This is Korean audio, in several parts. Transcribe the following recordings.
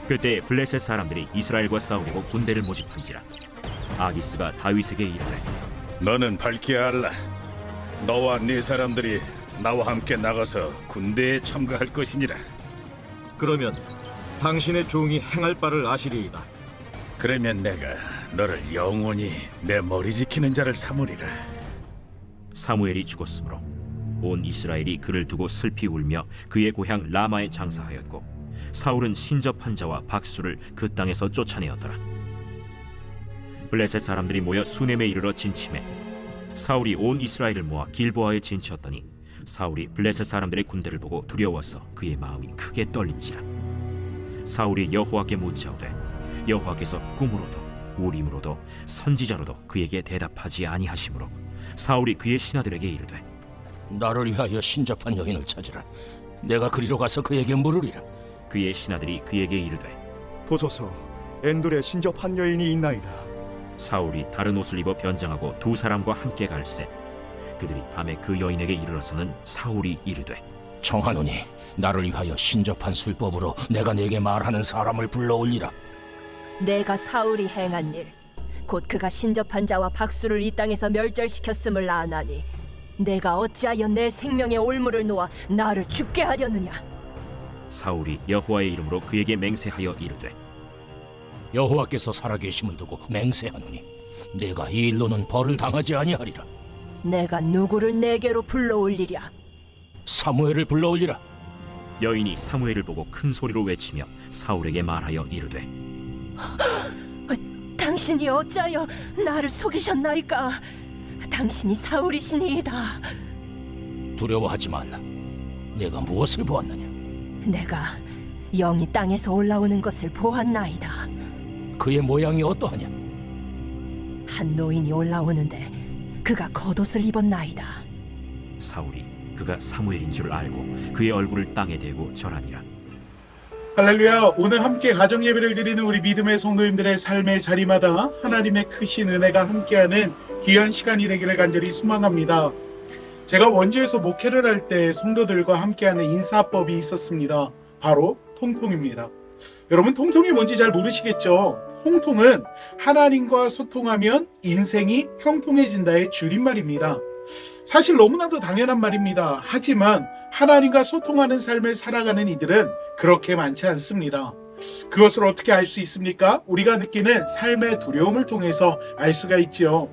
그때 블레셋 사람들이 이스라엘과 싸우려고 군대를 모집한지라. 아기스가 다윗에게 이르되, 너는 밝히 알라. 너와 네 사람들이 나와 함께 나가서 군대에 참가할 것이니라. 그러면 당신의 종이 행할 바를 아시리이다. 그러면 내가 너를 영원히 내 머리 지키는 자를 삼으리라. 사무엘이 죽었으므로 온 이스라엘이 그를 두고 슬피 울며 그의 고향 라마에 장사하였고, 사울은 신접한 자와 박수를 그 땅에서 쫓아내었더라. 블레셋 사람들이 모여 수넴에 이르러 진침해 사울이 온 이스라엘을 모아 길보아에 진치었더니 사울이 블레셋 사람들의 군대를 보고 두려워서 그의 마음이 크게 떨린지라. 사울이 여호와께 묻자오되 여호와께서 꿈으로도 우림으로도 선지자로도 그에게 대답하지 아니하시므로 사울이 그의 신하들에게 이르되, 나를 위하여 신접한 여인을 찾으라. 내가 그리로 가서 그에게 물으리라. 그의 신하들이 그에게 이르되, 보소서, 엔돌에 신접한 여인이 있나이다. 사울이 다른 옷을 입어 변장하고 두 사람과 함께 갈새 그들이 밤에 그 여인에게 이르러서는 사울이 이르되, 청하노니 나를 위하여 신접한 술법으로 내가 네게 말하는 사람을 불러올리라. 내가 사울이 행한 일, 곧 그가 신접한 자와 박수를 이 땅에서 멸절시켰음을 아나니 내가 어찌하여 내 생명의 올무를 놓아 나를 죽게 하려느냐. 사울이 여호와의 이름으로 그에게 맹세하여 이르되, 여호와께서 살아계심을 두고 맹세하노니 내가 이 일로는 벌을 당하지 아니하리라. 내가 누구를 내게로 불러올리랴. 사무엘을 불러올리라. 여인이 사무엘을 보고 큰 소리로 외치며 사울에게 말하여 이르되, 당신이 어찌하여 나를 속이셨나이까. 당신이 사울이시니이다. 두려워하지 말라. 내가 무엇을 보았느냐? 내가 영이 땅에서 올라오는 것을 보았나이다. 그의 모양이 어떠하냐? 한 노인이 올라오는데 그가 겉옷을 입었나이다. 사울이 그가 사무엘인 줄 알고 그의 얼굴을 땅에 대고 절하니라. 할렐루야. 오늘 함께 가정 예배를 드리는 우리 믿음의 성도님들의 삶의 자리마다 하나님의 크신 은혜가 함께하는 귀한 시간이 되기를 간절히 소망합니다. 제가 원주에서 목회를 할 때 성도들과 함께하는 인사법이 있었습니다. 바로 통통입니다. 여러분, 통통이 뭔지 잘 모르시겠죠? 통통은 하나님과 소통하면 인생이 형통해진다의 줄임말입니다. 사실 너무나도 당연한 말입니다. 하지만 하나님과 소통하는 삶을 살아가는 이들은 그렇게 많지 않습니다. 그것을 어떻게 알 수 있습니까? 우리가 느끼는 삶의 두려움을 통해서 알 수가 있죠.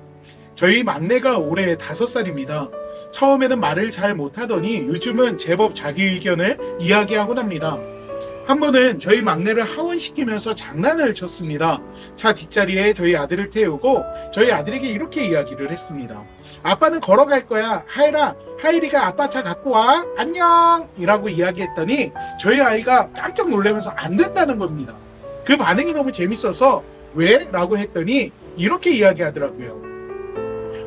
저희 막내가 올해 5살입니다. 처음에는 말을 잘 못하더니 요즘은 제법 자기 의견을 이야기하곤 합니다. 한 번은 저희 막내를 하원시키면서 장난을 쳤습니다. 차 뒷자리에 저희 아들을 태우고 저희 아들에게 이렇게 이야기를 했습니다. 아빠는 걸어갈 거야. 하일이가 아빠 차 갖고 와. 안녕! 이라고 이야기했더니 저희 아이가 깜짝 놀라면서 안 된다는 겁니다. 그 반응이 너무 재밌어서 왜? 라고 했더니 이렇게 이야기하더라고요.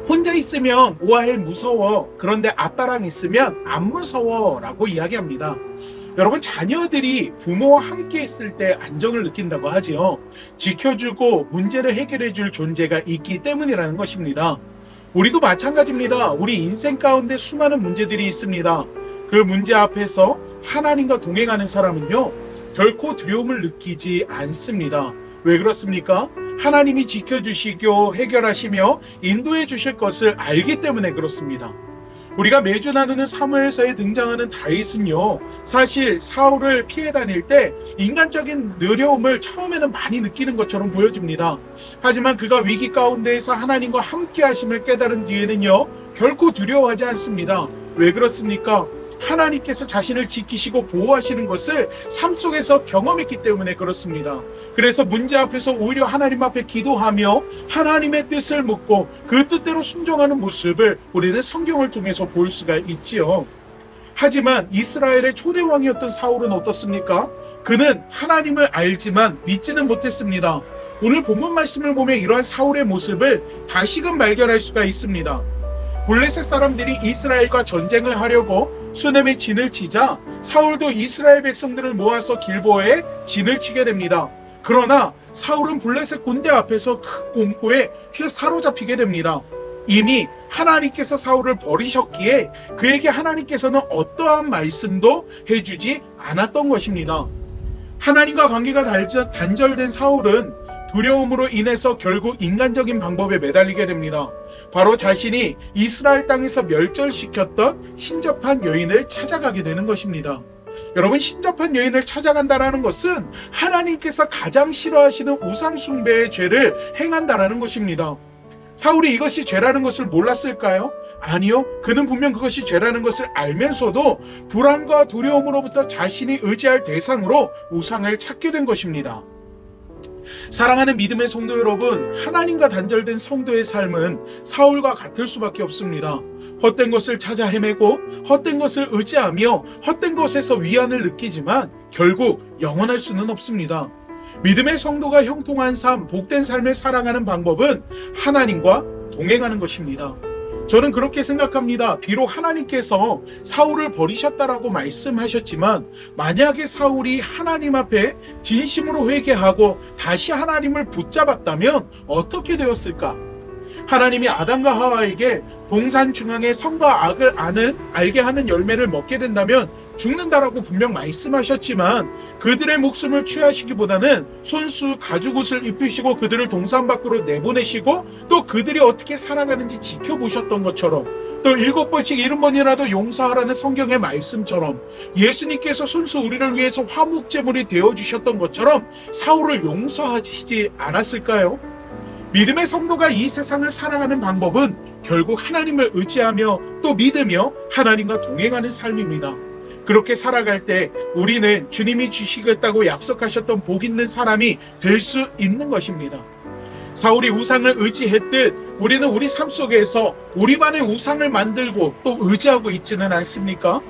혼자 있으면 오아헬 무서워. 그런데 아빠랑 있으면 안 무서워. 라고 이야기합니다. 여러분, 자녀들이 부모와 함께 있을 때 안정을 느낀다고 하지요. 지켜주고 문제를 해결해줄 존재가 있기 때문이라는 것입니다. 우리도 마찬가지입니다. 우리 인생 가운데 수많은 문제들이 있습니다. 그 문제 앞에서 하나님과 동행하는 사람은요, 결코 두려움을 느끼지 않습니다. 왜 그렇습니까? 하나님이 지켜주시고 해결하시며 인도해 주실 것을 알기 때문에 그렇습니다. 우리가 매주 나누는 사무엘서에 등장하는 다윗은요, 사실 사울을 피해 다닐 때 인간적인 어려움을 처음에는 많이 느끼는 것처럼 보여집니다. 하지만 그가 위기 가운데에서 하나님과 함께 하심을 깨달은 뒤에는요, 결코 두려워하지 않습니다. 왜 그렇습니까? 하나님께서 자신을 지키시고 보호하시는 것을 삶 속에서 경험했기 때문에 그렇습니다. 그래서 문제 앞에서 오히려 하나님 앞에 기도하며 하나님의 뜻을 묻고 그 뜻대로 순종하는 모습을 우리는 성경을 통해서 볼 수가 있지요. 하지만 이스라엘의 초대 왕이었던 사울은 어떻습니까? 그는 하나님을 알지만 믿지는 못했습니다. 오늘 본문 말씀을 보면 이러한 사울의 모습을 다시금 발견할 수가 있습니다. 블레셋 사람들이 이스라엘과 전쟁을 하려고 수넴에 진을 치자 사울도 이스라엘 백성들을 모아서 길보아에 진을 치게 됩니다. 그러나 사울은 블레셋 군대 앞에서 큰 공포에 사로잡히게 됩니다. 이미 하나님께서 사울을 버리셨기에 그에게 하나님께서는 어떠한 말씀도 해주지 않았던 것입니다. 하나님과 관계가 단절된 사울은 두려움으로 인해서 결국 인간적인 방법에 매달리게 됩니다. 바로 자신이 이스라엘 땅에서 멸절시켰던 신접한 여인을 찾아가게 되는 것입니다. 여러분, 신접한 여인을 찾아간다는 것은 하나님께서 가장 싫어하시는 우상숭배의 죄를 행한다는 것입니다. 사울이 이것이 죄라는 것을 몰랐을까요? 아니요. 그는 분명 그것이 죄라는 것을 알면서도 불안과 두려움으로부터 자신이 의지할 대상으로 우상을 찾게 된 것입니다. 사랑하는 믿음의 성도 여러분, 하나님과 단절된 성도의 삶은 사울과 같을 수밖에 없습니다. 헛된 것을 찾아 헤매고 헛된 것을 의지하며 헛된 것에서 위안을 느끼지만 결국 영원할 수는 없습니다. 믿음의 성도가 형통한 삶, 복된 삶을 살아가는 방법은 하나님과 동행하는 것입니다. 저는 그렇게 생각합니다. 비록 하나님께서 사울을 버리셨다라고 말씀하셨지만 만약에 사울이 하나님 앞에 진심으로 회개하고 다시 하나님을 붙잡았다면 어떻게 되었을까? 하나님이 아담과 하와에게 동산 중앙에 선과 악을 알게 하는 열매를 먹게 된다면 죽는다라고 분명 말씀하셨지만 그들의 목숨을 취하시기보다는 손수 가죽옷을 입히시고 그들을 동산 밖으로 내보내시고 또 그들이 어떻게 살아가는지 지켜보셨던 것처럼 또 7번씩 70번이라도 용서하라는 성경의 말씀처럼 예수님께서 손수 우리를 위해서 화목제물이 되어주셨던 것처럼 사울을 용서하시지 않았을까요? 믿음의 성도가 이 세상을 살아가는 방법은 결국 하나님을 의지하며 또 믿으며 하나님과 동행하는 삶입니다. 그렇게 살아갈 때 우리는 주님이 주시겠다고 약속하셨던 복 있는 사람이 될 수 있는 것입니다. 사울이 우상을 의지했듯 우리는 우리 삶 속에서 우리만의 우상을 만들고 또 의지하고 있지는 않습니까?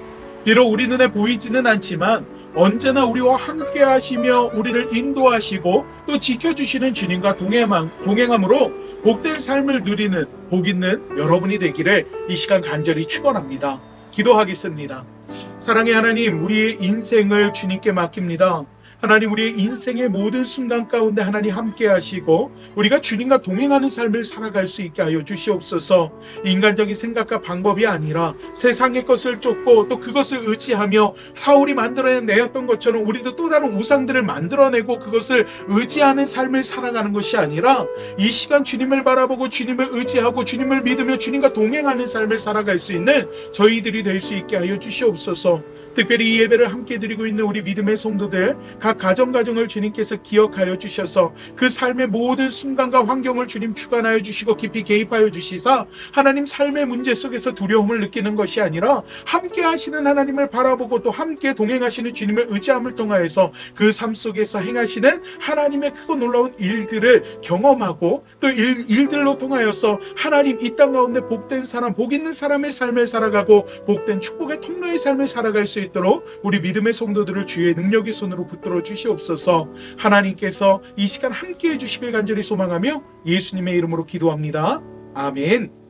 비록 우리 눈에 보이지는 않지만 언제나 우리와 함께 하시며 우리를 인도하시고 또 지켜주시는 주님과 동행함으로 복된 삶을 누리는 복 있는 여러분이 되기를 이 시간 간절히 축원합니다. 기도하겠습니다. 사랑의 하나님, 우리의 인생을 주님께 맡깁니다. 하나님, 우리의 인생의 모든 순간 가운데 하나님 함께 하시고 우리가 주님과 동행하는 삶을 살아갈 수 있게 하여 주시옵소서. 인간적인 생각과 방법이 아니라 세상의 것을 쫓고 또 그것을 의지하며 사울이 만들어내었던 것처럼 우리도 또 다른 우상들을 만들어내고 그것을 의지하는 삶을 살아가는 것이 아니라 이 시간 주님을 바라보고 주님을 의지하고 주님을 믿으며 주님과 동행하는 삶을 살아갈 수 있는 저희들이 될 수 있게 하여 주시옵소서. 특별히 이 예배를 함께 드리고 있는 우리 믿음의 성도들 각 가정을 주님께서 기억하여 주셔서 그 삶의 모든 순간과 환경을 주님 주관하여 주시고 깊이 개입하여 주시사 하나님 삶의 문제 속에서 두려움을 느끼는 것이 아니라 함께 하시는 하나님을 바라보고 또 함께 동행하시는 주님을 의지함을 통하여서 그 삶 속에서 행하시는 하나님의 크고 놀라운 일들을 경험하고 또 일들로 통하여서 하나님 이 땅 가운데 복된 사람, 복 있는 사람의 삶을 살아가고 복된 축복의 통로의 삶을 살아갈 수 있도록 우리 믿음의 성도들을 주의 능력의 손으로 붙들어 주시옵소서. 하나님께서 이 시간 함께해 주시길 간절히 소망하며 예수님의 이름으로 기도합니다. 아멘.